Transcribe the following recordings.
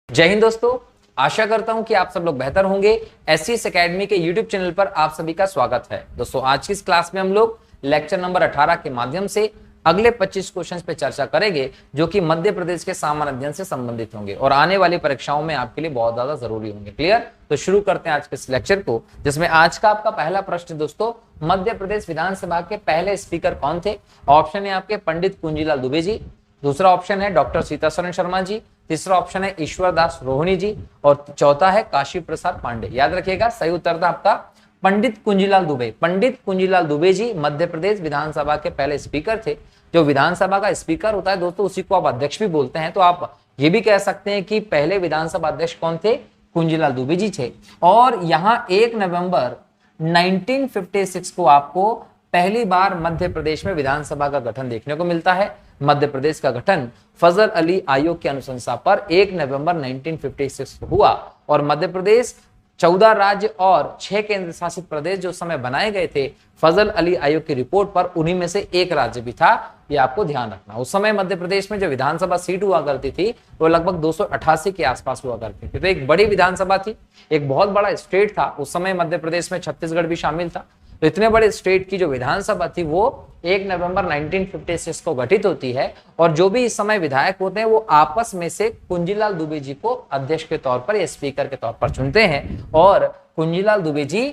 जय हिंद दोस्तों, आशा करता हूं कि आप सब लोग बेहतर होंगे। एससीएस एकेडमी के यूट्यूब चैनल पर आप सभी का स्वागत है। दोस्तों, आज की इस क्लास में हम लोग लेक्चर नंबर 18 के माध्यम से अगले 25 क्वेश्चंस पे चर्चा करेंगे, जो कि मध्य प्रदेश के सामान्य अध्ययन से संबंधित होंगे और आने वाली परीक्षाओं में आपके लिए बहुत ज्यादा जरूरी होंगे। क्लियर? तो शुरू करते हैं आज के इस लेक्चर को, जिसमें आज का आपका पहला प्रश्न दोस्तों, मध्य प्रदेश विधानसभा के पहले स्पीकर कौन थे? ऑप्शन है आपके पंडित कुंजीलाल दुबे जी, दूसरा ऑप्शन है डॉक्टर सीतासरन शर्मा जी, तीसरा ऑप्शन है ईश्वर दास रोहिणी जी और चौथा है काशी प्रसाद पांडे। याद रखिएगा, सही उत्तर था आपका पंडित कुंजीलाल दुबे। पंडित कुंजीलाल दुबे जी मध्य प्रदेश विधानसभा के पहले स्पीकर थे। जो विधानसभा का स्पीकर होता है दोस्तों, उसी को आप अध्यक्ष भी बोलते हैं। तो आप ये भी कह सकते हैं कि पहले विधानसभा अध्यक्ष कौन थे? कुंजीलाल दुबे जी थे। और यहाँ 1 नवंबर 1956 को आपको पहली बार मध्य प्रदेश में विधानसभा का गठन देखने को मिलता है। मध्य प्रदेश का गठन फजल अली आयोग की अनुशंसा पर 1 नवंबर 1956 को हुआ और मध्य प्रदेश 14 राज्य और 6 केंद्र शासित प्रदेश जो समय बनाए गए थे फजल अली आयोग की रिपोर्ट पर, उन्हीं में से एक राज्य भी था। ये आपको ध्यान रखना। उस समय मध्य प्रदेश में जो विधानसभा सीट हुआ करती थी वो लगभग 288 के आसपास हुआ करती थी। तो एक बड़ी विधानसभा थी, एक बहुत बड़ा स्टेट था। उस समय मध्य प्रदेश में छत्तीसगढ़ भी शामिल था। तो इतने बड़े स्टेट की जो विधानसभा थी वो 1 नवंबर 1956 को गठित होती है और जो भी इस समय विधायक होते हैं वो आपस में से कुंजीलाल दुबे जी को अध्यक्ष के तौर पर या स्पीकर के तौर पर चुनते हैं और कुंजीलाल दुबे जी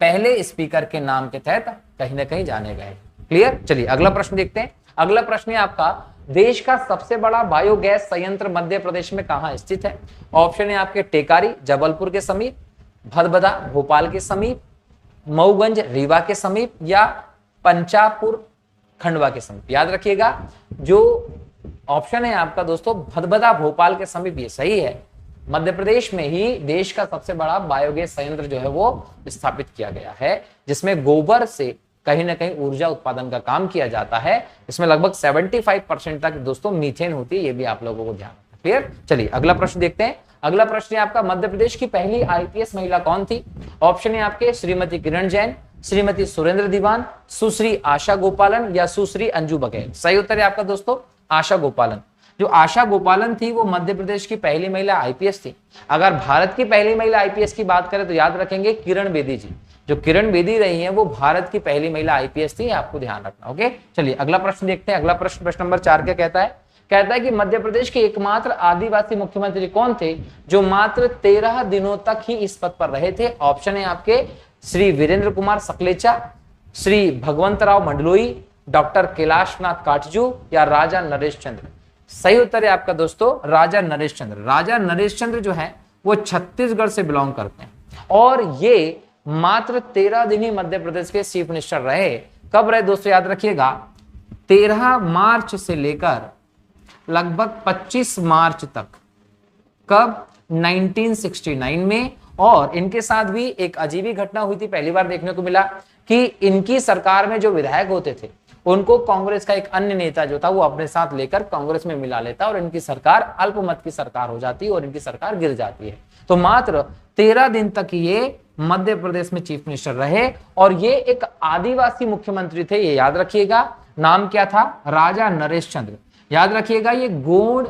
पहले स्पीकर के नाम के तहत कहीं ना कहीं जाने गए। क्लियर? चलिए अगला प्रश्न देखते हैं। अगला प्रश्न है आपका, देश का सबसे बड़ा बायोगैस संयंत्र मध्य प्रदेश में कहां स्थित है? ऑप्शन है आपके टेकारी जबलपुर के समीप, भदभदा भोपाल के समीप, मऊगंज रीवा के समीप या पंचापुर खंडवा के समीप। याद रखिएगा, जो ऑप्शन है आपका दोस्तों भदभदा भोपाल के समीप, ये सही है। मध्य प्रदेश में ही देश का सबसे बड़ा बायोगैस संयंत्र जो है वो स्थापित किया गया है, जिसमें गोबर से कहीं ना कहीं ऊर्जा उत्पादन का काम किया जाता है। इसमें लगभग 75% तक दोस्तों मीथेन होती है। ये भी आप लोगों को ध्यान रखना। क्लियर? चलिए अगला प्रश्न देखते हैं। अगला प्रश्न है आपका, मध्य प्रदेश की पहली आईपीएस महिला कौन थी? ऑप्शन है आपके श्रीमती किरण जैन, श्रीमती सुरेंद्र दीवान, सुश्री आशा गोपालन या सुश्री अंजू बघेल। सही उत्तर है आपका दोस्तों आशा गोपालन। जो आशा गोपालन थी वो मध्य प्रदेश की पहली महिला आईपीएस थी। अगर भारत की पहली महिला आईपीएस की बात करें तो याद रखेंगे किरण बेदी जी। जो किरण बेदी रही हैं वो भारत की पहली महिला आईपीएस थी, आपको ध्यान रखना। ओके, चलिए अगला प्रश्न देखते हैं। अगला प्रश्न, प्रश्न नंबर 4 क्या कहता है? कहता है कि मध्य प्रदेश के एकमात्र आदिवासी मुख्यमंत्री कौन थे जो मात्र 13 दिनों तक ही इस पद पर रहे थे? ऑप्शन है आपके श्री वीरेंद्र कुमार सकलेचा, श्री भगवंतराव मंडलोई, डॉक्टर कैलाशनाथ काटजू या राजा नरेश चंद्र। सही उत्तर है आपका दोस्तों राजा नरेश चंद्र। राजा नरेश चंद्र जो है वो छत्तीसगढ़ से बिलोंग करते हैं और ये मात्र 13 दिन ही मध्य प्रदेश के चीफ मिनिस्टर रहे। कब रहे दोस्तों? याद रखिएगा 13 मार्च से लेकर लगभग 25 मार्च तक। कब? 1969 में। और इनके साथ भी एक अजीब ही घटना हुई थी, पहली बार देखने को मिला कि इनकी सरकार में जो विधायक होते थे उनको कांग्रेस का एक अन्य नेता जो था वो अपने साथ लेकर कांग्रेस में मिला लेता और इनकी सरकार अल्पमत की सरकार हो जाती है और इनकी सरकार गिर जाती है। तो मात्र 13 दिन तक ये मध्य प्रदेश में चीफ मिनिस्टर रहे और ये एक आदिवासी मुख्यमंत्री थे। ये याद रखिएगा, नाम क्या था? राजा नरेश चंद्र। याद रखिएगा, ये गोंड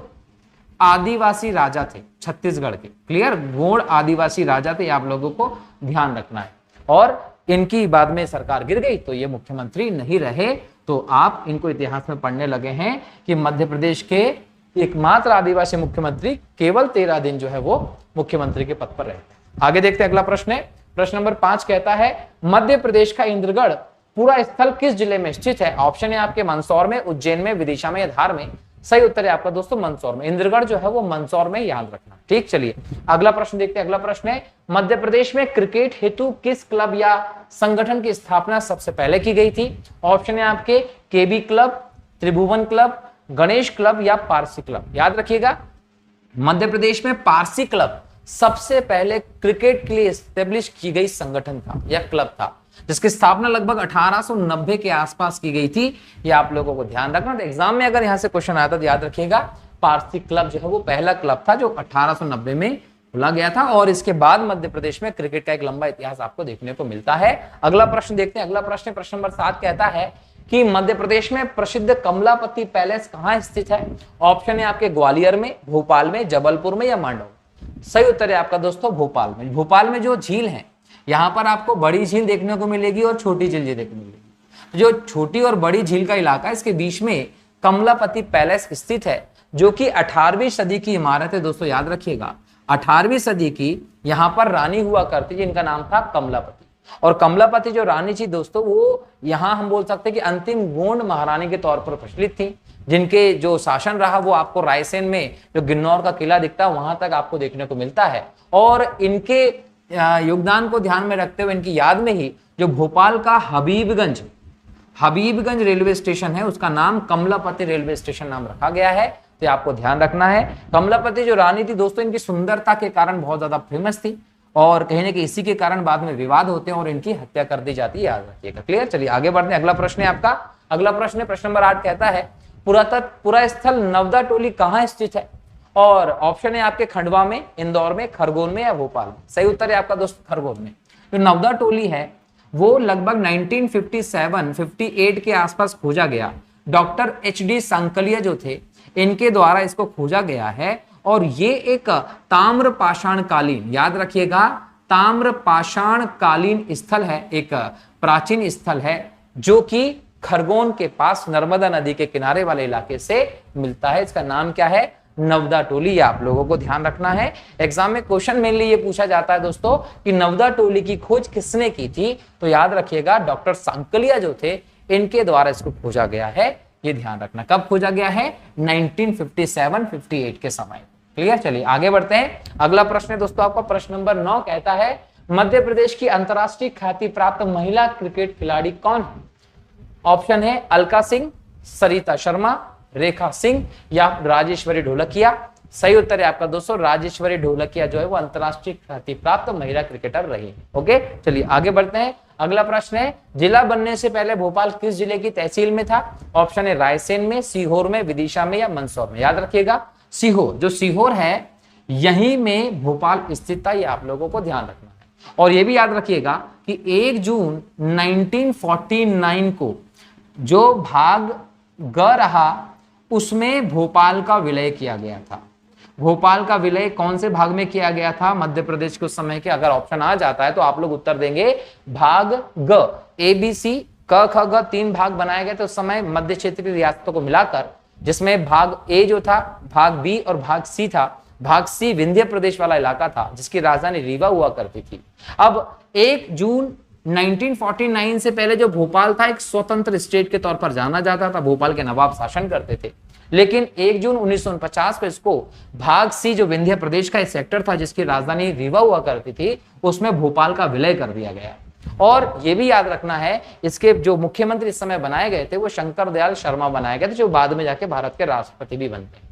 आदिवासी राजा थे छत्तीसगढ़ के। क्लियर? गोंड आदिवासी राजा थे, आप लोगों को ध्यान रखना है। और इनकी बाद में सरकार गिर गई तो ये मुख्यमंत्री नहीं रहे। तो आप इनको इतिहास में पढ़ने लगे हैं कि मध्य प्रदेश के एकमात्र आदिवासी मुख्यमंत्री केवल 13 दिन जो है वो मुख्यमंत्री के पद पर रहे। आगे देखते हैं। अगला प्रश्न है, प्रश्न नंबर 5 कहता है, मध्य प्रदेश का इंद्रगढ़ पूरा स्थल किस जिले में स्थित है? ऑप्शन है आपके मंदसौर में, उज्जैन में, विदिशा में या धार में। सही उत्तर है आपका दोस्तों मंदसौर में। इंद्रगढ़ जो है वो मंदसौर में, याद रखना। ठीक, चलिए अगला प्रश्न देखते हैं। अगला प्रश्न है, मध्य प्रदेश में क्रिकेट हेतु किस क्लब या संगठन की स्थापना सबसे पहले की गई थी? ऑप्शन है आपके केबी क्लब, त्रिभुवन क्लब, गणेश क्लब या पारसी क्लब। याद रखिएगा, मध्य प्रदेश में पारसी क्लब सबसे पहले क्रिकेट के लिए एस्टेब्लिश की गई संगठन था या क्लब था, जिसकी स्थापना लगभग 1890 के आसपास की गई थी। ये आप लोगों को ध्यान रखना। तो एग्जाम में अगर यहां से क्वेश्चन आता तो याद रखिएगा पारसी क्लब जो है वो पहला क्लब था जो 1890 में खुला गया था और इसके बाद मध्य प्रदेश में क्रिकेट का एक लंबा इतिहास आपको देखने को मिलता है। अगला प्रश्न देखते हैं। अगला प्रश्न, प्रश्न नंबर 7 कहता है कि मध्य प्रदेश में प्रसिद्ध कमलापति पैलेस कहां स्थित है? ऑप्शन है आपके ग्वालियर में, भोपाल में, जबलपुर में या मांडव। सही उत्तर है आपका दोस्तों भोपाल में। भोपाल में जो झील है, यहां पर आपको बड़ी झील देखने को मिलेगी और छोटी झील देखने को मिलेगी। जो छोटी और बड़ी झील का इलाका है, इसके बीच में कमलापति पैलेस स्थित है, जो कि 18वीं सदी की इमारत है दोस्तों, याद रखिएगा। 18वीं सदी की यहां पर रानी हुआ करती, जिनका नाम था कमलापति। और कमलापति जो रानी थी दोस्तों, वो यहां हम बोल सकते हैं कि अंतिम गोंड महारानी के तौर पर प्रचलित थी, जिनके जो शासन रहा वो आपको रायसेन में जो गिन्नौर का किला दिखता है वहां तक आपको देखने को मिलता है। और इनके योगदान को ध्यान में रखते हुए इनकी याद में ही जो भोपाल का हबीबगंज रेलवे स्टेशन है, उसका नाम कमलापति रेलवे स्टेशन नाम रखा गया है। तो आपको ध्यान रखना है। कमलापति जो रानी थी दोस्तों, इनकी सुंदरता के कारण बहुत ज्यादा फेमस थी और कहीं ना कहीं इसी के कारण बाद में विवाद होते हैं और इनकी हत्या कर दी जाती है, याद रखिएगा। क्लियर। चलिए आगे बढ़ते हैं। अगला प्रश्न है आपका। अगला प्रश्न नंबर 8 कहता है पुरातत्व स्थल नवदा टोली कहां स्थित है? और ऑप्शन है आपके खंडवा में, इंदौर में, खरगोन में या भोपाल में। सही उत्तर है आपका दोस्त खरगोन में। जो नवदा टोली है वो लगभग 1957-58 के आसपास खोजा गया। डॉक्टर HD सांकलिया जो थे, इनके द्वारा इसको खोजा गया है। और ये एक ताम्र पाषाण कालीन, याद रखिएगा, ताम्र पाषाण कालीन स्थल है, एक प्राचीन स्थल है जो कि खरगोन के पास नर्मदा नदी के किनारे वाले इलाके से मिलता है। इसका नाम क्या है? नवदा टोली। ये आप लोगों को ध्यान रखना है। एग्जाम में क्वेश्चन मेनली ये पूछा जाता है दोस्तों कि नवदा टोली की खोज किसने की थी? तो याद रखिएगा डॉक्टर सांकलिया जो थे, इनके द्वारा इसको खोजा गया है। ये ध्यान रखना। कब खोजा गया है? 1957-58 के समय। क्लियर। चलिए आगे बढ़ते हैं। अगला प्रश्न है दोस्तों आपका प्रश्न नंबर 9 कहता है मध्य प्रदेश की अंतरराष्ट्रीय ख्याति प्राप्त महिला क्रिकेट खिलाड़ी कौन है? ऑप्शन है अलका सिंह, सरिता शर्मा, रेखा सिंह या राजेश्वरी ढोलकिया। सही उत्तर है आपका दोस्तों राजेश्वरी ढोलकिया जो है वो अंतरराष्ट्रीय ख्याति प्राप्त महिला क्रिकेटर रही। ओके, चलिए आगे बढ़ते हैं। अगला प्रश्न है जिला बनने से पहले भोपाल किस जिले की तहसील में था? ऑप्शन है रायसेन में, सीहोर में, विदिशा में या मंदसौर में। याद रखिएगा सीहोर, जो सीहोर है यहीं में भोपाल स्थित था। ये आप लोगों को ध्यान रखना है। और ये भी याद रखिएगा कि 1 जून 1949 को जो भाग ग रहा उसमें भोपाल का विलय किया गया था। भोपाल का विलय कौन से भाग में किया गया था मध्य प्रदेश के उस समय के? अगर ऑप्शन आ जाता है तो आप लोग उत्तर देंगे भाग ग। ABC क ख ग 3 भाग बनाए गए थे उस समय मध्य क्षेत्रीय रियासतों को मिलाकर, जिसमें भाग A जो था, भाग B और भाग C था। भाग C विंध्य प्रदेश वाला इलाका था जिसकी राजधानी रीवा हुआ करती थी। अब 1 जून 1949 से पहले जो भोपाल था एक स्वतंत्र स्टेट के तौर पर जाना जाता था। भोपाल के नवाब शासन करते थे। लेकिन 1 जून 1949 को इसको भाग सी जो विंध्य प्रदेश का एक सेक्टर था जिसकी राजधानी रीवा हुआ करती थी, उसमें भोपाल का विलय कर दिया गया। और यह भी याद रखना है इसके जो मुख्यमंत्री इस समय बनाए गए थे वो शंकर दयाल शर्मा बनाए गए थे, जो बाद में जाके भारत के राष्ट्रपति भी बनते हैं।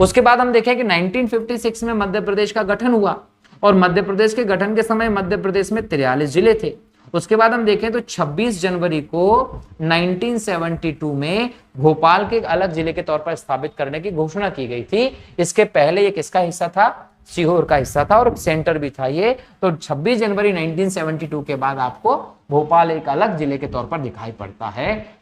उसके बाद हम देखें कि 1956 में मध्य प्रदेश का गठन हुआ और मध्य प्रदेश के गठन के समय मध्य प्रदेश में 43 जिले थे। उसके बाद हम देखें तो 26 जनवरी को 1972 में भोपाल के एक अलग जिले के तौर पर स्थापित करने की घोषणा की गई थी। इसके पहले ये किसका हिस्सा था? सीहोर का हिस्सा था और सेंटर भी था ये। तो 26 जनवरी 1972 के बाद आपको भोपाल एक अलग जिले के तौर पर दिखाई पड़ता है,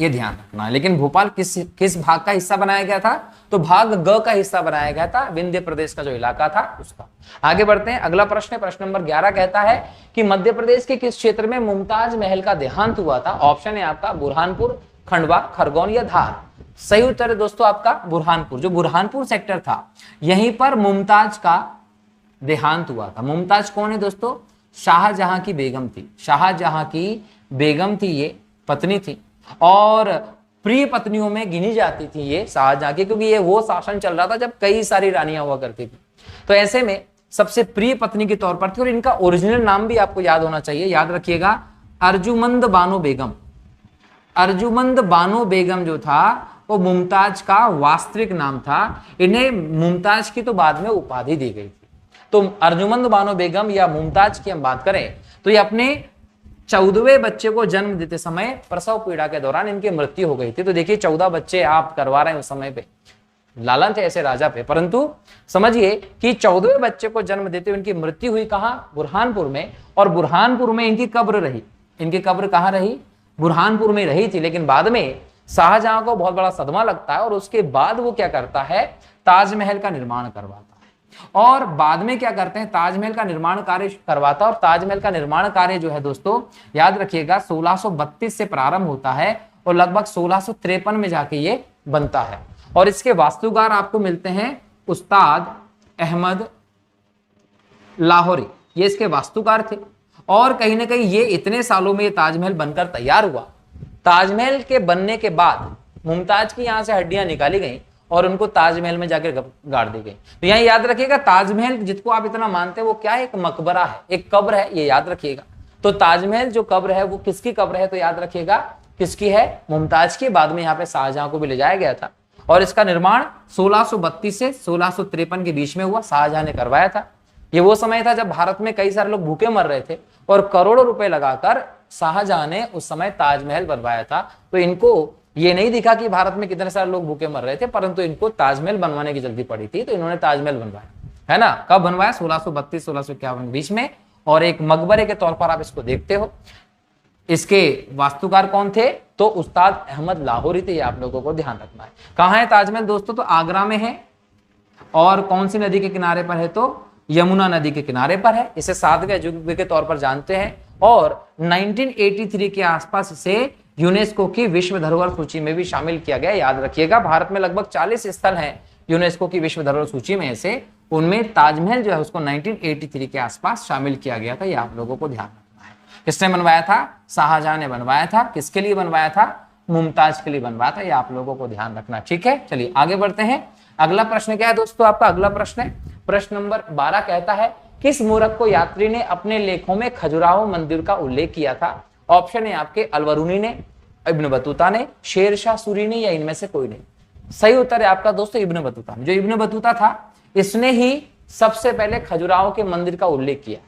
ये ध्यान रखना है। लेकिन भोपाल किस भाग का हिस्सा बनाया गया था? तो भाग ग का हिस्सा बनाया गया था, विंध्य प्रदेश का जो इलाका था उसका। आगे बढ़ते हैं। अगला प्रश्न है प्रश्न नंबर 11 कहता है कि मध्य प्रदेश के किस क्षेत्र में मुमताज महल का देहांत हुआ था? ऑप्शन है आपका बुरहानपुर, खंडवा, खरगोन या धार। सही उत्तर है दोस्तों आपका बुरहानपुर। जो बुरहानपुर सेक्टर था यहीं पर मुमताज का देहांत हुआ था। मुमताज कौन है दोस्तों? शाहजहां की बेगम थी। शाहजहां की बेगम थी, ये पत्नी थी और प्रिय पत्नियों में गिनी जाती थी ये शाहजहां की, क्योंकि ये वो शासन चल रहा था जब कई सारी रानियां हुआ करती थी। तो ऐसे में सबसे प्रिय पत्नी के तौर पर थी और इनका ओरिजिनल नाम भी आपको याद होना चाहिए। याद रखिएगा अर्जुमंद बानो बेगम। अर्जुमंद बानो बेगम जो था वो मुमताज का वास्तविक नाम था। इन्हें मुमताज की तो बाद में उपाधि दी गई थी। तो अर्जुमंद बानो बेगम या मुमताज की हम बात करें तो ये अपने 14वें बच्चे को जन्म देते समय प्रसव पीड़ा के दौरान इनकी मृत्यु हो गई थी। तो देखिए 14 बच्चे आप करवा रहे हैं उस समय पे, लालन थे ऐसे राजा पे, परंतु समझिए कि 14वें बच्चे को जन्म देते हुए इनकी मृत्यु हुई कहां? बुरहानपुर में। और बुरहानपुर में इनकी कब्र रही। इनकी कब्र कहां रही? बुरहानपुर में रही थी, लेकिन बाद में शाहजहां को बहुत बड़ा सदमा लगता है और उसके बाद वो क्या करता है, ताजमहल का निर्माण करवाता है। और बाद में क्या करते हैं, ताजमहल का निर्माण कार्य करवाता है। और ताजमहल का निर्माण कार्य जो है दोस्तों याद रखिएगा 1632 से प्रारंभ होता है और लगभग 1653 में जाके ये बनता है। और इसके वास्तुकार आपको मिलते हैं उस्ताद अहमद लाहौरी, ये इसके वास्तुकार थे। और कहीं ना कहीं ये इतने सालों में ये ताजमहल बनकर तैयार हुआ। ताजमहल के बनने के बाद मुमताज की यहां से हड्डियां निकाली गई और उनको ताजमहल में जाकर गाड़ दी गई। तो यहां याद रखिएगा ताजमहल जिसको आप इतना मानते हैं वो क्या है, एक मकबरा है, एक कब्र है, ये याद रखिएगा। तो ताजमहल जो कब्र है वो किसकी कब्र है, तो याद रखिएगा किसकी है, मुमताज की। बाद में यहाँ पे शाहजहां को भी ले जाया गया था और इसका निर्माण 1632 से 1653 के बीच में हुआ, शाहजहां ने करवाया था। ये वो समय था जब भारत में कई सारे लोग भूखे मर रहे थे और करोड़ों रुपए लगाकर शाहजहां ने उस समय ताजमहल बनवाया था। तो इनको ये नहीं दिखा कि भारत में कितने सारे लोग भूखे मर रहे थे, परंतु इनको ताजमहल बनवाने की जल्दी पड़ी थी, तो इन्होंने ताजमहल बनवाया, है ना। कब बनवाया, 1632 1651 बीच में। और एक मकबरे के तौर पर आप इसको देखते हो। इसके वास्तुकार कौन थे, तो उस्ताद अहमद लाहौरी थे, ये आप लोगों को ध्यान रखना है। कहाँ है ताजमहल दोस्तों, तो आगरा में है। और कौन सी नदी के किनारे पर है, तो यमुना नदी के किनारे पर है। इसे 7वें अजूबे के तौर पर जानते हैं। और 1983 के आसपास इसे यूनेस्को की विश्व धरोहर सूची में भी शामिल किया गया। याद रखिएगा भारत में लगभग 40 स्थल हैं यूनेस्को की विश्व धरोहर सूची में से, उनमें ताजमहल जो है उसको 1983 के आसपास शामिल किया गया था। ये आप लोगों को ध्यान रखना है। किसने बनवाया था, शाहजहां ने बनवाया था। किसके लिए बनवाया था, मुमताज के लिए बनवाया था। ये आप लोगों को ध्यान रखना, ठीक है। चलिए आगे बढ़ते हैं। अगला प्रश्न क्या है दोस्तों, आपका अगला प्रश्न है प्रश्न नंबर 12, कहता है किस मोरक्को यात्री ने अपने लेखों में खजुराहो मंदिर का उल्लेख किया था। ऑप्शन है आपके अलवरूनी ने, इब्न बतूता ने, शेर शाह सूरी ने, या इनमें से कोई नहीं। सही उत्तर है आपका दोस्तों इब्न बतूता। जो इब्न बतूता था इसने ही सबसे पहले खजुराहो के मंदिर का उल्लेख किया,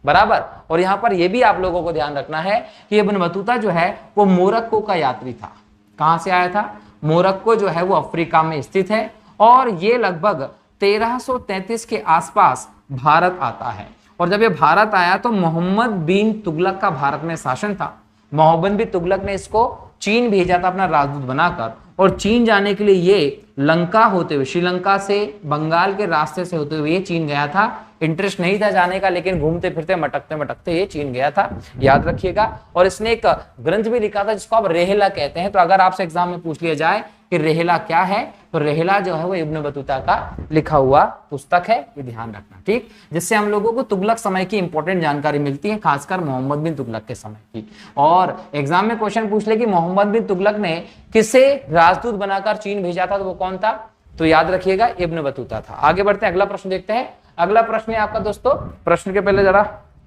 बराबर। और यहां पर यह भी आप लोगों को ध्यान रखना है कि इब्न बतूता जो है वो मोरक्को का यात्री था। कहां से आया था, मोरक्को जो है वो अफ्रीका में स्थित है। और ये लगभग 1333 के आसपास भारत आता है। और जब ये भारत आया तो मोहम्मद बिन तुगलक का भारत में शासन था। मोहम्मद बिन तुगलक ने इसको चीन भेजा था अपना राजदूत बनाकर। और चीन जाने के लिए ये लंका होते हुए, श्रीलंका से बंगाल के रास्ते से होते हुए ये चीन गया था। इंटरेस्ट नहीं था जाने का, लेकिन घूमते फिरते मटकते मटकते ये चीन गया था, याद रखिएगा। और इसने एक ग्रंथ भी लिखा था जिसको आप रेहला कहते हैं। तो अगर आपसे एग्जाम में पूछ लिया जाए कि रेहला क्या है, तो रेहला जो है वो इब्न बतूता का लिखा हुआ पुस्तक है, ये ध्यान रखना, ठीक। जिससे हम लोगों को तुगलक समय की इंपॉर्टेंट जानकारी मिलती है, खासकर मोहम्मद बिन तुगलक के समय की। और एग्जाम में क्वेश्चन पूछ ले कि मोहम्मद बिन तुगलक ने किसे राजदूत बनाकर चीन भेजा था, तो वो कौन था, तो याद रखिएगा इब्न बतूता था। आगे बढ़ते हैं, अगला प्रश्न देखते हैं। अगला प्रश्न है आपका दोस्तों, प्रश्न के पहले जरा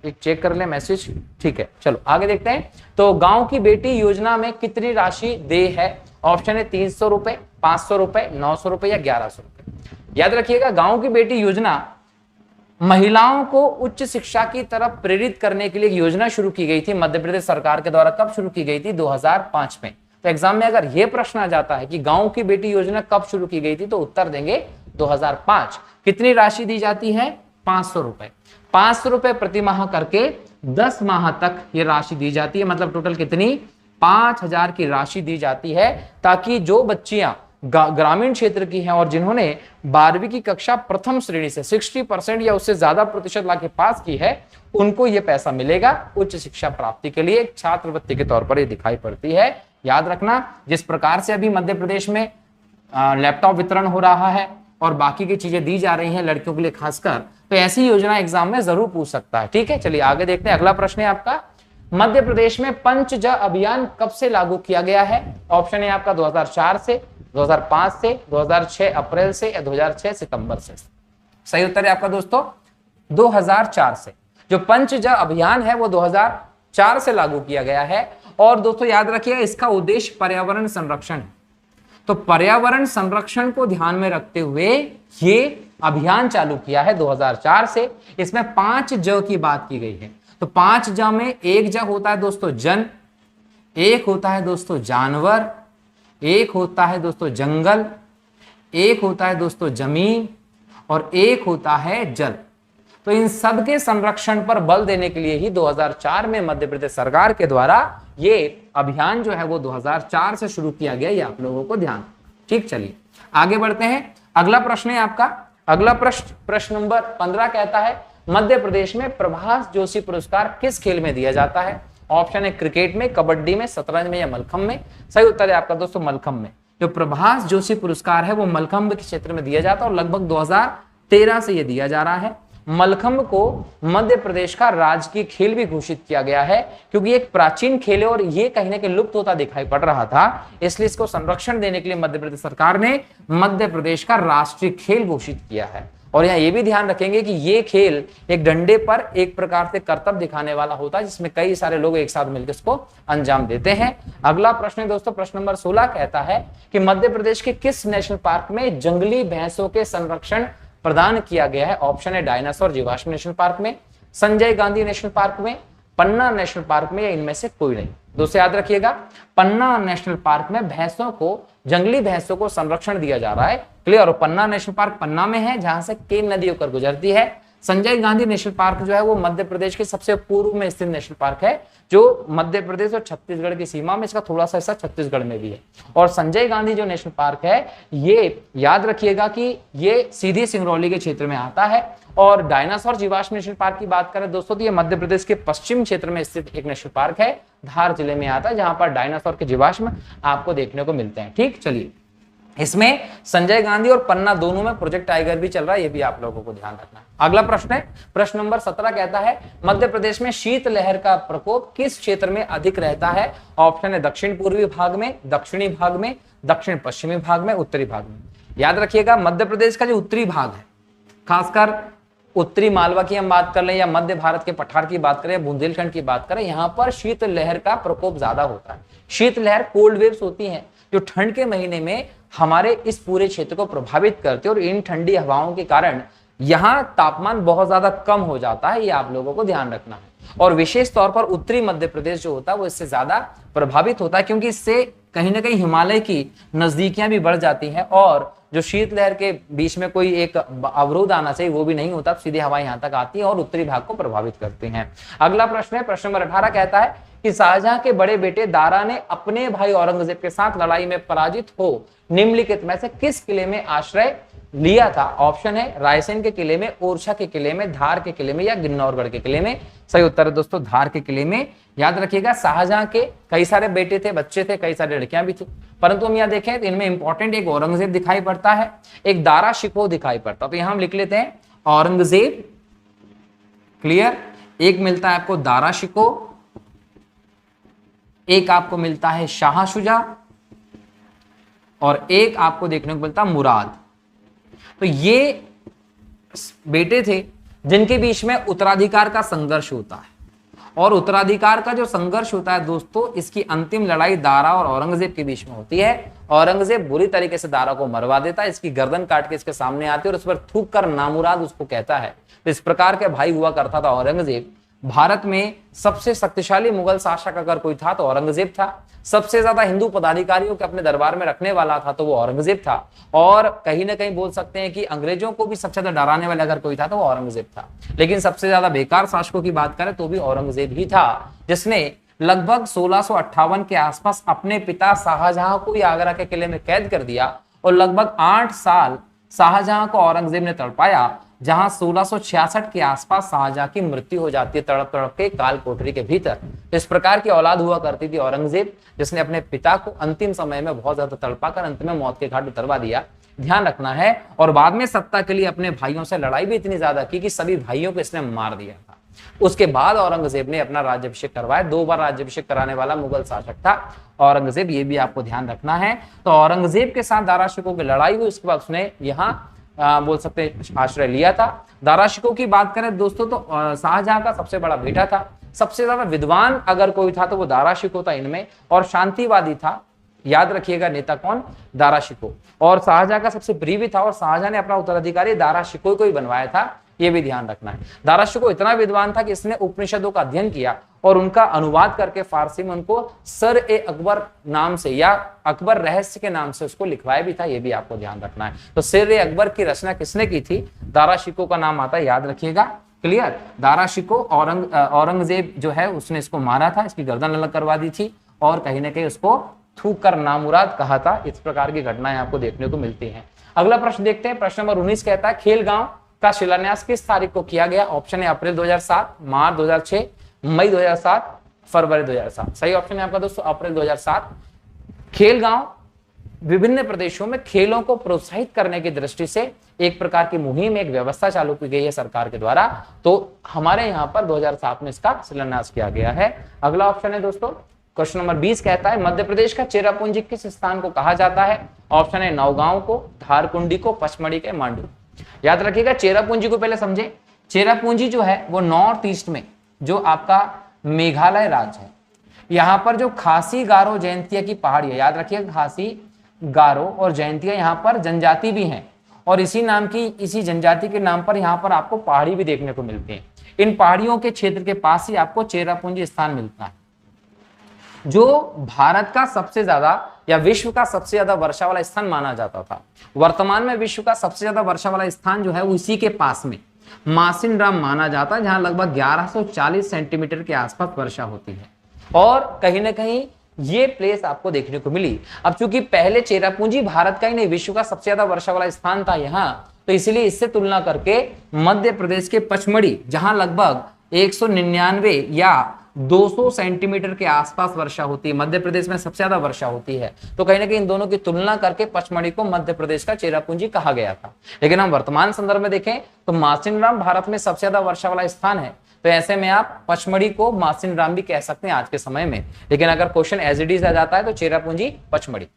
एक चेक कर ले मैसेज, ठीक है। चलो आगे देखते हैं। तो गांव की बेटी योजना में कितनी राशि दे है। ऑप्शन है 300 रुपए, 500 रुपए, 900 रुपए या 1100 रुपए। याद रखिएगा गांव की बेटी योजना महिलाओं को उच्च शिक्षा की तरफ प्रेरित करने के लिए योजना शुरू की गई थी मध्य प्रदेश सरकार के द्वारा। कब शुरू की गई थी, 2005 में। तो एग्जाम में अगर यह प्रश्न आ जाता है कि गांव की बेटी योजना कब शुरू की गई थी, तो उत्तर देंगे 2005। कितनी राशि दी जाती है, 500 रुपए। 500 रुपए प्रति माह करके 10 माह तक ये राशि दी जाती है। मतलब टोटल कितनी, 5000 की राशि दी जाती है, ताकि जो बच्चियां ग्रामीण क्षेत्र की हैं और जिन्होंने 12वीं की कक्षा प्रथम श्रेणी से 60% या उससे ज्यादा प्रतिशत लाके पास की है, उनको ये पैसा मिलेगा उच्च शिक्षा प्राप्ति के लिए। एक छात्रवृत्ति के तौर पर ये दिखाई पड़ती है। याद रखना, जिस प्रकार से अभी मध्य प्रदेश में लैपटॉप वितरण हो रहा है और बाकी की चीजें दी जा रही हैं लड़कियों के लिए खासकर, तो ऐसी योजना एग्जाम में जरूर पूछ सकता है, ठीक है। चलिए आगे देखते हैं। अगला प्रश्न है आपका, मध्य प्रदेश में पंचज अभियान कब से लागू किया गया है। ऑप्शन है आपका 2004 से, 2005 से, 2006 अप्रैल से, या 2006 सितंबर से। सही उत्तर है आपका दोस्तों 2004 से। जो पंचज अभियान है वो 2004 से लागू किया गया है। और दोस्तों याद रखिएगा इसका उद्देश्य पर्यावरण संरक्षण है। तो पर्यावरण संरक्षण को ध्यान में रखते हुए ये अभियान चालू किया है 2004 से। इसमें 5 ज की बात की गई है। तो 5 ज में एक ज होता है दोस्तों जन, एक होता है दोस्तों जानवर, एक होता है दोस्तों जंगल, एक होता है दोस्तों जमीन, और एक होता है जल। तो इन सब के संरक्षण पर बल देने के लिए ही 2004 में मध्य प्रदेश सरकार के द्वारा ये अभियान जो है वो 2004 से शुरू किया गया, ये आप लोगों को ध्यान। ठीक, चलिए आगे बढ़ते हैं। अगला प्रश्न है आपका, अगला प्रश्न नंबर 15 कहता है मध्य प्रदेश में प्रभाष जोशी पुरस्कार किस खेल में दिया जाता है? ऑप्शन है क्रिकेट में, कबड्डी में, शतरंज में या मलखंभ में। सही उत्तर है आपका दोस्तों मलखंभ में। जो प्रभाष जोशी पुरस्कार है वो मलखंभ के क्षेत्र में दिया जाता है और लगभग 2013 से ये दिया जा रहा है। मलखंभ को मध्य प्रदेश का राजकीय खेल भी घोषित किया गया है क्योंकि एक प्राचीन खेल है और ये कहीं ना कहीं लुप्त होता दिखाई पड़ रहा था, इसलिए इसको संरक्षण देने के लिए मध्य प्रदेश सरकार ने मध्य प्रदेश का राष्ट्रीय खेल घोषित किया है। और यहाँ ये भी ध्यान रखेंगे कि ये खेल एक डंडे पर एक प्रकार से कर्तव्य दिखाने वाला होता है जिसमें कई सारे लोग एक साथ मिलकर इसको अंजाम देते हैं। अगला प्रश्न है दोस्तों, प्रश्न नंबर 16 कहता है कि मध्य प्रदेश के किस नेशनल पार्क में जंगली भैंसों के संरक्षण प्रदान किया गया है? ऑप्शन है डायनासोर जीवाश्म नेशनल पार्क में, संजय गांधी नेशनल पार्क में, पन्ना नेशनल पार्क में या इनमें से कोई नहीं। दोस्तों याद रखिएगा, पन्ना नेशनल पार्क में भैंसों को, जंगली भैंसों को संरक्षण दिया जा रहा है। क्लियर? और पन्ना नेशनल पार्क पन्ना में है जहां से केन नदी होकर गुजरती है। संजय गांधी नेशनल पार्क जो है वो मध्य प्रदेश के सबसे पूर्व में स्थित नेशनल पार्क है जो मध्य प्रदेश और छत्तीसगढ़ की सीमा में, इसका थोड़ा सा हिस्सा छत्तीसगढ़ में भी है। और संजय गांधी जो नेशनल पार्क है ये याद रखिएगा कि ये सीधी सिंगरौली के क्षेत्र में आता है। और डायनासोर जीवाश्म नेशनल पार्क की बात करें दोस्तों तो ये मध्य प्रदेश के पश्चिम क्षेत्र में स्थित एक नेशनल पार्क है, धार जिले में आता है, जहां पर डायनासोर के जीवाश्म आपको देखने को मिलते हैं। ठीक, चलिए इसमें संजय गांधी और पन्ना दोनों में प्रोजेक्ट टाइगर भी चल रहा है, ये भी आप लोगों को ध्यान रखना है। अगला प्रश्न है, प्रश्न नंबर 17 कहता है मध्य प्रदेश में शीतलहर का प्रकोप किस क्षेत्र में अधिक रहता है? ऑप्शन है दक्षिण पूर्वी भाग में, दक्षिणी भाग में, दक्षिण पश्चिमी भाग में, उत्तरी भाग में। याद रखिएगा मध्य प्रदेश का जो उत्तरी भाग है, खासकर उत्तरी मालवा की हम बात कर लें या मध्य भारत के पठार की बात करें, बुंदेलखंड की बात करें, यहां पर शीतलहर का प्रकोप ज्यादा होता है। शीतलहर कोल्ड वेव्स होती हैं जो ठंड के महीने में हमारे इस पूरे क्षेत्र को प्रभावित करते हैं और इन ठंडी हवाओं के कारण यहाँ तापमान बहुत ज्यादा कम हो जाता है, ये आप लोगों को ध्यान रखना है। और विशेष तौर पर उत्तरी मध्य प्रदेश जो होता है वो इससे ज्यादा प्रभावित होता है क्योंकि इससे कहीं ना कहीं हिमालय की नजदीकियां भी बढ़ जाती हैं और जो शीतलहर के बीच में कोई एक अवरोध आना चाहिए वो भी नहीं होता, सीधी हवाएं यहाँ तक आती है और उत्तरी भाग को प्रभावित करती हैं। अगला प्रश्न है, प्रश्न नंबर 18 कहता है कि शाहजहां के बड़े बेटे दारा ने अपने भाई औरंगजेब के साथ लड़ाई में पराजित हो निम्नलिखित में से किस किले में आश्रय लिया था? ऑप्शन है रायसेन के किले में, ओरछा के किले में, धार के किले में या गिन्नौरगढ़ के किले में। सही उत्तर है दोस्तों धार के किले में। याद रखिएगा शाहजहां के कई सारे बेटे थे, बच्चे थे, कई सारी लड़कियां भी थी, परंतु हम यहाँ देखें तो इनमें इंपॉर्टेंट एक औरंगजेब दिखाई पड़ता है, एक दारा शिकोह दिखाई पड़ता है, तो यहां हम लिख लेते हैं औरंगजेब। क्लियर? एक मिलता है आपको दारा शिकोह, एक आपको मिलता है शाह शुजा और एक आपको देखने को मिलता मुराद। तो ये बेटे थे जिनके बीच में उत्तराधिकार का संघर्ष होता है और उत्तराधिकार का जो संघर्ष होता है दोस्तों, इसकी अंतिम लड़ाई दारा और औरंगजेब के बीच में होती है। औरंगजेब बुरी तरीके से दारा को मरवा देता है, इसकी गर्दन काट के इसके सामने आती है और उस पर थूक कर नामुराद उसको कहता है। तो इस प्रकार के भाई हुआ करता था औरंगजेब। भारत में सबसे शक्तिशाली मुगल शासक अगर कोई था तो औरंगजेब था। सबसे ज्यादा हिंदू पदाधिकारियों के अपने दरबार में रखने वाला था तो वो औरंगजेब था। और कहीं ना कहीं बोल सकते हैं कि अंग्रेजों को भी सबसे ज्यादा डराने वाला अगर कोई था तो वो औरंगजेब था। लेकिन सबसे ज्यादा बेकार शासकों की बात करें तो भी औरंगजेब ही था, जिसने लगभग 1658 के आसपास अपने पिता शाहजहां को आगरा के किले में कैद कर दिया और लगभग 8 साल शाहजहां को औरंगजेब ने तड़पाया, जहां 1666 के आसपास शाहजहां की मृत्यु हो जाती है तड़प तड़प के काल कोठरी के भीतर। इस प्रकार की औलाद हुआ करती थी औरंगजेब, जिसने अपने पिता को अंतिम समय में बहुत ज्यादा तड़पाकर अंत में मौत के घाट उतरवा दिया। ध्यान रखना है। और बाद में सत्ता के लिए अपने भाइयों से लड़ाई भी इतनी ज्यादा की कि सभी भाइयों को इसने मार दिया था। उसके बाद औरंगजेब ने अपना राज्याभिषेक करवाया। 2 बार राज्याभिषेक कराने वाला मुगल शासक था औरंगजेब, ये भी आपको ध्यान रखना है। तो औरंगजेब के साथ दारा शिकोह की लड़ाई हुई, उसके बाद उसने यहाँ बोल सकते हैं आश्रय लिया था। दारा शिकोह की बात करें दोस्तों तो शाहजहां का सबसे बड़ा बेटा था। सबसे ज्यादा विद्वान अगर कोई था तो वो दारा शिकोह था इनमें, और शांतिवादी था। याद रखिएगा नेता कौन? दारा शिकोह। और शाहजहां का सबसे प्रिय भी था और शाहजहां ने अपना उत्तराधिकारी दारा शिकोह को ही बनवाया था, ये भी ध्यान रखना है। दारा शिकोह इतना विद्वान था कि इसने उपनिषदों का अध्ययन किया और उनका अनुवाद करके फारसी में उनको सर ए अकबर नाम से या अकबर रहस्य के नाम से उसको लिखवाया भी था, ये भी आपको ध्यान रखना है। तो सर ए अकबर की रचना किसने की थी? दारा शिकोह का नाम आता है, याद रखिएगा। क्लियर। दारा शिको औरंगजेब जो है उसने इसको मारा था, इसकी गर्दन अलग करवा दी थी और कहीं ना कहीं उसको थूक कर नामुराद कहा था। इस प्रकार की घटनाएं आपको देखने को मिलती हैं। अगला प्रश्न देखते हैं। प्रश्न नंबर 19 कहता है खेल गांव का शिलान्यास किस तारीख को किया गया? ऑप्शन है अप्रैल 2007, मार्च 2006, मई 2007, फरवरी 2007। सही ऑप्शन है आपका दोस्तों अप्रैल 2007। खेल गांव विभिन्न प्रदेशों में खेलों को प्रोत्साहित करने की दृष्टि से एक प्रकार की मुहिम, एक व्यवस्था चालू की गई है सरकार के द्वारा। तो हमारे यहाँ पर 2007 में इसका शिलान्यास किया गया है। अगला ऑप्शन है दोस्तों क्वेश्चन नंबर 20 कहता है मध्य प्रदेश का चेरापूंजी किस स्थान को कहा जाता है? ऑप्शन है नौगांव को, धारकुंडी को, पचमढ़ी के, मांडू। याद रखिएगा चेरापूंजी को पहले समझे। चेरापूंजी जो है वो नॉर्थ ईस्ट में जो आपका मेघालय राज्य है, यहाँ पर जो खासी, गारो, जयंतिया की पहाड़ी है, याद रखिएगा खासी, गारो और जयंतिया यहाँ पर जनजाति भी हैं और इसी जनजाति के नाम पर यहाँ पर आपको पहाड़ी भी देखने को मिलती है। इन पहाड़ियों के क्षेत्र के पास ही आपको चेरापूंजी स्थान मिलता है, जो भारत का सबसे ज्यादा या विश्व का सबसे ज्यादा वर्षा वाला स्थान माना जाता था। वर्तमान में विश्व का सबसे ज्यादा वर्षा वाला स्थान जो है वो इसी के पास में मासिनराम माना जाता है, जहां लगभग 1140 सेंटीमीटर के आसपास वर्षा होती है और कहीं ना कहीं ये प्लेस आपको देखने को मिली। अब चूंकि पहले चेरापूंजी भारत का ही नहीं विश्व का सबसे ज्यादा वर्षा वाला स्थान था यहाँ, तो इसलिए इससे तुलना करके मध्य प्रदेश के पचमढ़ी जहां लगभग 199 या 200 सेंटीमीटर के आसपास वर्षा होती है, मध्य प्रदेश में सबसे ज्यादा वर्षा होती है, तो कहीं ना कहीं इन दोनों की तुलना करके पचमढ़ी को मध्य प्रदेश का चेरापूंजी कहा गया था। लेकिन हम वर्तमान संदर्भ में देखें तो मासिनराम भारत में सबसे ज्यादा वर्षा वाला स्थान है, तो ऐसे में आप पचमढ़ी को मासिनराम भी कह सकते हैं आज के समय में। लेकिन अगर क्वेश्चन एज इट इज आ जाता है तो चेरापूंजी, पचमढ़ी।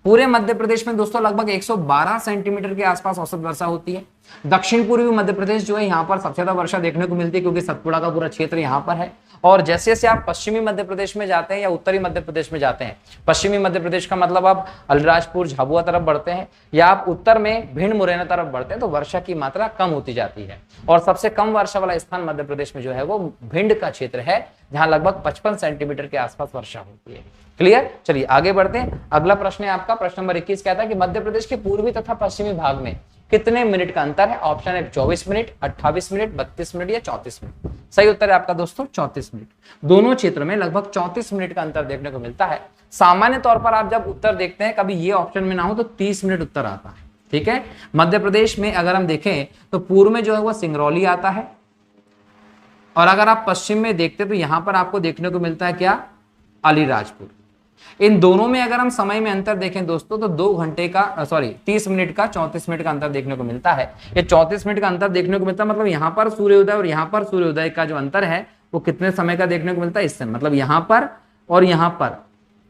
पूरे मध्य प्रदेश में दोस्तों लगभग 112 सेंटीमीटर के आसपास औसत वर्षा होती है। दक्षिण पूर्वी मध्य प्रदेश जो है यहाँ पर सबसे ज्यादा वर्षा देखने को मिलती है, क्योंकि सतपुड़ा का पूरा क्षेत्र यहाँ पर है। और जैसे जैसे आप पश्चिमी मध्य प्रदेश में जाते हैं या उत्तरी मध्य प्रदेश में जाते हैं, पश्चिमी मध्य प्रदेश का मतलब आप अलीराजपुर, झाबुआ तरफ बढ़ते हैं या आप उत्तर में भिंड, मुरैना तरफ बढ़ते हैं, तो वर्षा की मात्रा कम होती जाती है। और सबसे कम वर्षा वाला स्थान मध्य प्रदेश में जो है वो भिंड का क्षेत्र है, जहां लगभग 55 सेंटीमीटर के आसपास वर्षा होती है। क्लियर। चलिए आगे बढ़ते हैं। अगला प्रश्न है आपका प्रश्न नंबर 21 कहता है कि मध्य प्रदेश के पूर्वी तथा पश्चिमी भाग में कितने मिनट का अंतर है? ऑप्शन है 24 मिनट, 28 मिनट, 32 मिनट या 34 मिनट। सही उत्तर है आपका दोस्तों 34 मिनट। दोनों क्षेत्र में लगभग 34 मिनट का अंतर देखने को मिलता है। सामान्य तौर पर आप जब उत्तर देखते हैं, कभी ये ऑप्शन में ना हो तो 30 मिनट उत्तर आता है। ठीक है। मध्य प्रदेश में अगर हम देखें तो पूर्व में जो है वो सिंगरौली आता है, और अगर आप पश्चिम में देखते तो यहां पर आपको देखने को मिलता है क्या? अलीराजपुर। इन दोनों में अगर हम समय में अंतर देखें दोस्तों तो 30 मिनट का 34 मिनट का अंतर देखने को मिलता है। ये 34 मिनट का अंतर देखने को मिलता है, मतलब यहाँ पर सूर्योदय और यहाँ पर सूर्योदय का जो अंतर है वो कितने समय का देखने को मिलता है? इससे मतलब यहाँ पर और यहाँ पर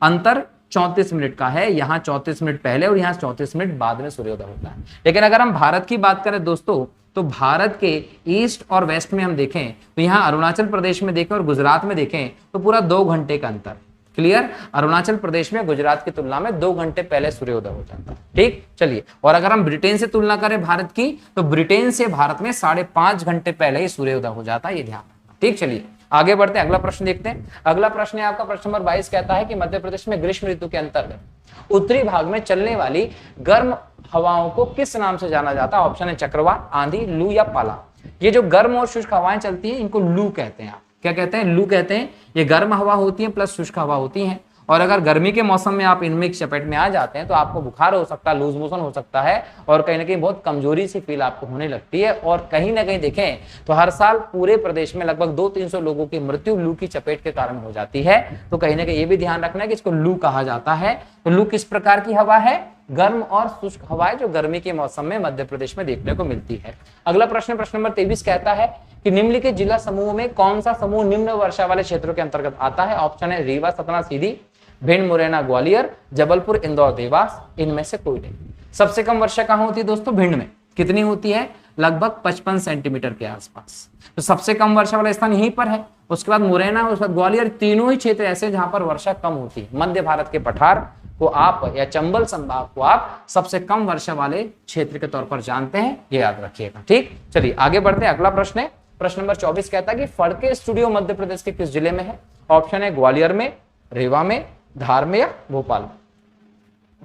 अंतर 34 मिनट का है। यहाँ 34 मिनट पहले और यहाँ 34 मिनट बाद में सूर्योदय होता है। लेकिन अगर हम भारत की बात करें दोस्तों, तो भारत के ईस्ट और वेस्ट में हम देखें तो यहाँ अरुणाचल प्रदेश में देखें और गुजरात में देखें तो पूरा 2 घंटे का अंतर। क्लियर। अरुणाचल प्रदेश में गुजरात की तुलना में 2 घंटे पहले सूर्योदय हो जाता है। ठीक। चलिए, और अगर हम ब्रिटेन से तुलना करें भारत की, तो ब्रिटेन से भारत में 5.5 घंटे पहले ही सूर्योदय हो जाता है, ये ध्यान रखना। ठीक। चलिए आगे बढ़ते हैं, अगला प्रश्न देखते हैं। अगला प्रश्न है आपका प्रश्न नंबर 22 कहता है कि मध्य प्रदेश में ग्रीष्म ऋतु के अंतर्गत उत्तरी भाग में चलने वाली गर्म हवाओं को किस नाम से जाना जाता है? ऑप्शन है चक्रवात, आंधी, लू या पाला। ये जो गर्म और शुष्क हवाएं चलती हैं इनको लू कहते हैं। आप क्या कहते हैं? लू कहते हैं। ये गर्म हवा होती है प्लस शुष्क हवा होती है, और अगर गर्मी के मौसम में आप इनमें चपेट में आ जाते हैं तो आपको बुखार हो सकता है, लूज मोशन हो सकता है, और कहीं ना कहीं बहुत कमजोरी सी फील आपको होने लगती है। और कहीं ना कहीं देखें तो हर साल पूरे प्रदेश में लगभग 200-300 लोगों की मृत्यु लू की चपेट के कारण हो जाती है। तो कहीं ना कहीं ये भी ध्यान रखना है कि इसको लू कहा जाता है। तो लू किस प्रकार की हवा है? गर्म और शुष्क हवाएं जो गर्मी के मौसम में मध्य प्रदेश में देखने को मिलती है। अगला प्रश्न नंबर 23 कहता है कि निम्नलिखित जिला समूह में कौन सा समूह निम्न वर्षा वाले क्षेत्रों के अंतर्गत आता है? ऑप्शन है रीवा, सतना, सीधी, भिंड, मुरैना, ग्वालियर, जबलपुर, इंदौर, देवास। इनमें से कोई नहीं। सबसे कम वर्षा कहां होती है दोस्तों? भिंड में। कितनी होती है? लगभग 55 सेंटीमीटर के आसपास। तो सबसे कम वर्षा वाला स्थान यहीं पर है। उसके बाद मुरैना, उसके बाद ग्वालियर, तीनों ही क्षेत्र ऐसे जहां पर वर्षा कम होती है। मध्य भारत के पठार को आप या चंबल संभाग को आप सबसे कम वर्षा वाले क्षेत्र के तौर पर जानते हैं, ये याद रखिएगा। ठीक। चलिए आगे बढ़ते हैं। अगला प्रश्न है प्रश्न नंबर 24 कहता है कि फड़के स्टूडियो मध्य प्रदेश के किस जिले में है? ऑप्शन है ग्वालियर में, रीवा में, धार में या भोपाल में।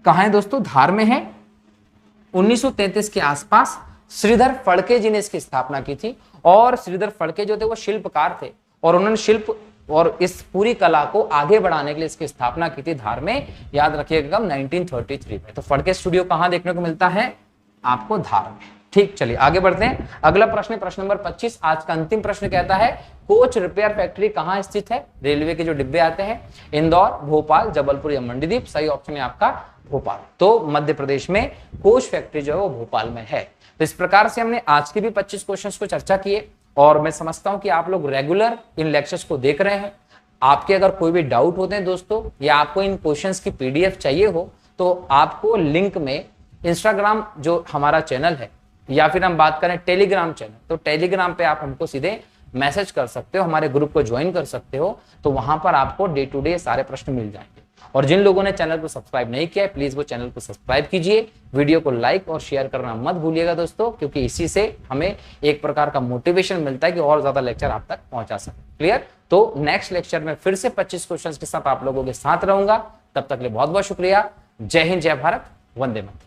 कहां है दोस्तों? धार में है। 1933 के आसपास श्रीधर फड़के जी ने इसकी स्थापना की थी। और श्रीधर फड़के जो थे वो शिल्पकार थे और उन्होंने शिल्प और इस पूरी कला को आगे बढ़ाने के लिए इसकी स्थापना की थी धार में, याद रखिएगा 1933 में। तो फड़के स्टूडियो कहां देखने को मिलता है आपको? धार में। ठीक, चलिए आगे बढ़ते हैं। अगला प्रश्न, प्रश्न नंबर 25, आज का अंतिम प्रश्न कहता है कोच रिपेयर फैक्ट्री कहां स्थित है? रेलवे के जो डिब्बे आते हैं, इंदौर, भोपाल, जबलपुर या मंडीदीप। सही ऑप्शन है आपका भोपाल। तो मध्य प्रदेश में कोच फैक्ट्री जो है वो भोपाल में है। तो इस प्रकार से हमने आज के भी 25 क्वेश्चंस को चर्चा किए और मैं समझता हूं कि आप लोग रेगुलर इन लेक्चर्स को देख रहे हैं। आपके अगर कोई भी डाउट होते हैं दोस्तों, या आपको इन क्वेश्चंस की पीडीएफ चाहिए हो, तो आपको लिंक में इंस्टाग्राम जो हमारा चैनल है, या फिर हम बात करें टेलीग्राम चैनल, तो टेलीग्राम पे आप हमको सीधे मैसेज कर सकते हो, हमारे ग्रुप को ज्वाइन कर सकते हो। तो वहां पर आपको डे टू डे सारे प्रश्न मिल जाएंगे। और जिन लोगों ने चैनल को सब्सक्राइब नहीं किया है, प्लीज वो चैनल को सब्सक्राइब कीजिए। वीडियो को लाइक और शेयर करना मत भूलिएगा दोस्तों, क्योंकि इसी से हमें एक प्रकार का मोटिवेशन मिलता है कि और ज्यादा लेक्चर आप तक पहुंचा सके। क्लियर? तो नेक्स्ट लेक्चर में फिर से 25 क्वेश्चन के साथ आप लोगों के साथ रहूंगा। तब तक के लिए बहुत बहुत शुक्रिया। जय हिंद, जय भारत, वंदे मातरम।